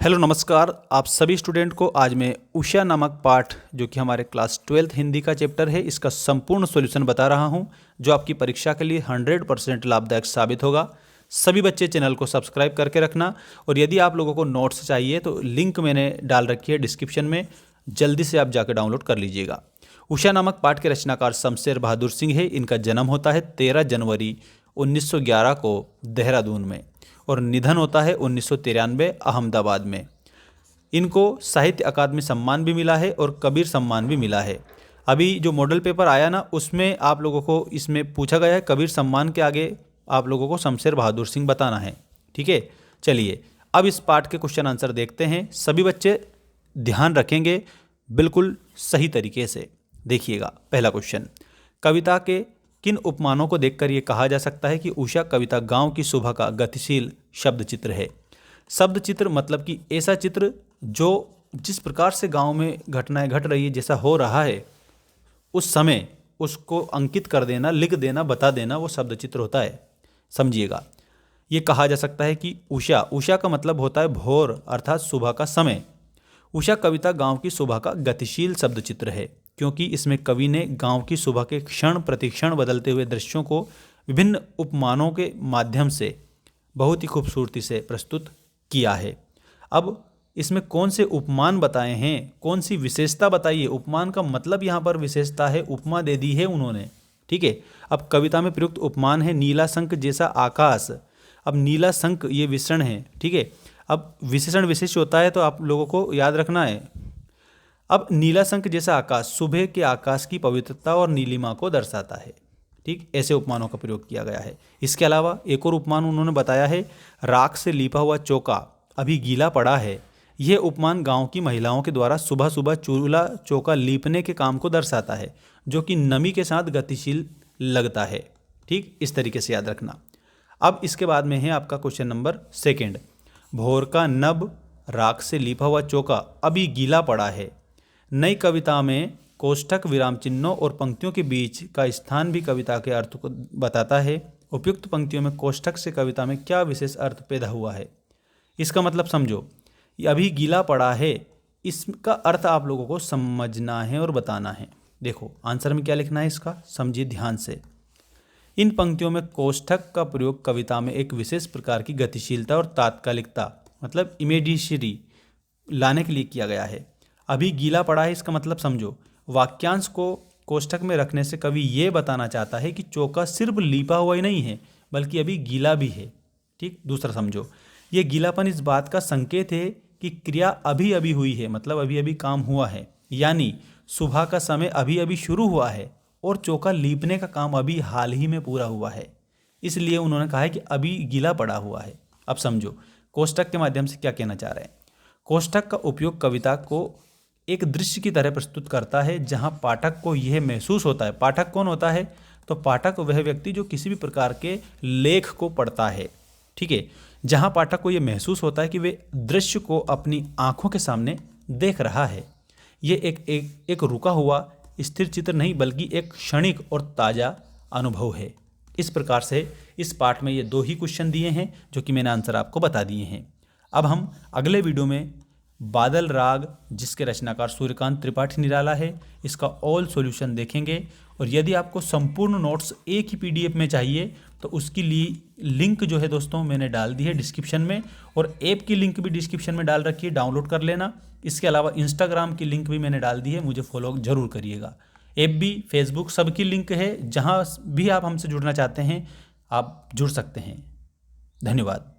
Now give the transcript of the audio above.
Hello नमस्कार। आप सभी स्टूडेंट को आज मैं उषा नामक पाठ जो कि हमारे क्लास 12th हिंदी का चैप्टर है, इसका संपूर्ण सॉल्यूशन बता रहा हूं, जो आपकी परीक्षा के लिए 100% लाभदायक साबित होगा। सभी बच्चे चैनल को सब्सक्राइब करके रखना, और यदि आप लोगों को नोट्स चाहिए तो लिंक मैंने डाल रखी है डिस्क्रिप्शन में, जल्दी से आप जाकर डाउनलोड कर लीजिएगा। उषा नामक पाठ के रचनाकार शमशेर बहादुर सिंह है। इनका जन्म होता है 13 जनवरी 1911 को देहरादून में, और निधन होता है 1993 अहमदाबाद में। इनको साहित्य अकादमी सम्मान भी मिला है और कबीर सम्मान भी मिला है। अभी जो मॉडल पेपर आया ना, उसमें आप लोगों को इसमें पूछा गया है कबीर सम्मान के आगे आप लोगों को शमशेर बहादुर सिंह बताना है। ठीक है, चलिए अब इस पाठ के क्वेश्चन आंसर देखते हैं। सभी बच्चे ध्यान रखेंगे बिल्कुल सही तरीके से। देखिएगा पहला क्वेश्चन, कविता के किन उपमानों को देखकर ये कहा जा सकता है कि उषा कविता गांव की सुबह का गतिशील शब्द चित्र है। शब्द चित्र मतलब कि ऐसा चित्र जो जिस प्रकार से गांव में घटनाएं घट रही है, जैसा हो रहा है उस समय उसको अंकित कर देना, लिख देना, बता देना, वो शब्द चित्र होता है। समझिएगा, ये कहा जा सकता है कि उषा का मतलब होता है भोर अर्थात सुबह का समय। उषा कविता गांव की सुबह का गतिशील शब्द चित्र है, क्योंकि इसमें कवि ने गांव की सुबह के क्षण प्रतिक्षण बदलते हुए दृश्यों को विभिन्न उपमानों के माध्यम से बहुत ही खूबसूरती से प्रस्तुत किया है। अब इसमें कौन से उपमान बताए हैं, कौन सी विशेषता बताई है। उपमान का मतलब यहाँ पर विशेषता है, उपमा दे दी है उन्होंने। ठीक है, अब कविता में प्रयुक्त उपमान है नीला शंख जैसा आकाश। अब नीला शंख ये विशेषण है। ठीक है, अब विशेषण विशेष होता है तो आप लोगों को याद रखना है। अब नीला शंख जैसा आकाश सुबह के आकाश की पवित्रता और नीलिमा को दर्शाता है। ठीक, ऐसे उपमानों का प्रयोग किया गया है। इसके अलावा एक और उपमान उन्होंने बताया है, राख से लिपा हुआ चौका अभी गीला पड़ा है। यह उपमान गांव की महिलाओं के द्वारा सुबह सुबह चूल्हा चौका लीपने के काम को दर्शाता है, जो कि नमी के साथ गतिशील लगता है। ठीक, इस तरीके से याद रखना। अब इसके बाद में है आपका क्वेश्चन नंबर 2, भोर का नभ राख से लिपा हुआ चौका अभी गीला पड़ा है। नई कविता में कोष्ठक, विराम चिन्हों और पंक्तियों के बीच का स्थान भी कविता के अर्थ को बताता है। उपयुक्त पंक्तियों में कोष्ठक से कविता में क्या विशेष अर्थ पैदा हुआ है, इसका मतलब समझो। ये अभी गीला पड़ा है, इसका अर्थ आप लोगों को समझना है और बताना है। देखो आंसर में क्या लिखना है इसका, समझिए ध्यान से। इन पंक्तियों में कोष्ठक का प्रयोग कविता में एक विशेष प्रकार की गतिशीलता और तात्कालिकता मतलब इमीडिएसी लाने के लिए किया गया है। अभी गीला पड़ा है, इसका मतलब समझो। वाक्यांश को कोष्ठक में रखने से कवि ये बताना चाहता है कि चौका सिर्फ लीपा हुआ ही नहीं है, बल्कि अभी गीला भी है। ठीक, दूसरा समझो, ये गीलापन इस बात का संकेत है कि क्रिया अभी अभी हुई है, मतलब अभी अभी काम हुआ है, यानी सुबह का समय अभी अभी शुरू हुआ है और चौका लीपने का काम अभी हाल ही में पूरा हुआ है। इसलिए उन्होंने कहा है कि अभी गीला पड़ा हुआ है। अब समझो कोष्ठक के माध्यम से क्या कहना चाह रहे हैं। कोष्ठक का उपयोग कविता को एक दृश्य की तरह प्रस्तुत करता है, जहां पाठक को यह महसूस होता है। पाठक कौन होता है, तो पाठक वह व्यक्ति जो किसी भी प्रकार के लेख को पढ़ता है। ठीक है, जहां पाठक को यह महसूस होता है कि वे दृश्य को अपनी आंखों के सामने देख रहा है। ये एक रुका हुआ स्थिर चित्र नहीं, बल्कि एक क्षणिक और ताज़ा अनुभव है। इस प्रकार से इस पाठ में ये 2 ही क्वेश्चन दिए हैं, जो कि मैंने आंसर आपको बता दिए हैं। अब हम अगले वीडियो में बादल राग, जिसके रचनाकार सूर्यकांत त्रिपाठी निराला है, इसका ऑल सॉल्यूशन देखेंगे। और यदि आपको संपूर्ण नोट्स एक ही PDF में चाहिए तो उसकी लिंक जो है दोस्तों मैंने डाल दी है डिस्क्रिप्शन में, और ऐप की लिंक भी डिस्क्रिप्शन में डाल रखी है, डाउनलोड कर लेना। इसके अलावा इंस्टाग्राम की लिंक भी मैंने डाल दी है, मुझे फॉलो जरूर करिएगा। FB, फेसबुक सबकी लिंक है, जहाँ भी आप हमसे जुड़ना चाहते हैं आप जुड़ सकते हैं। धन्यवाद।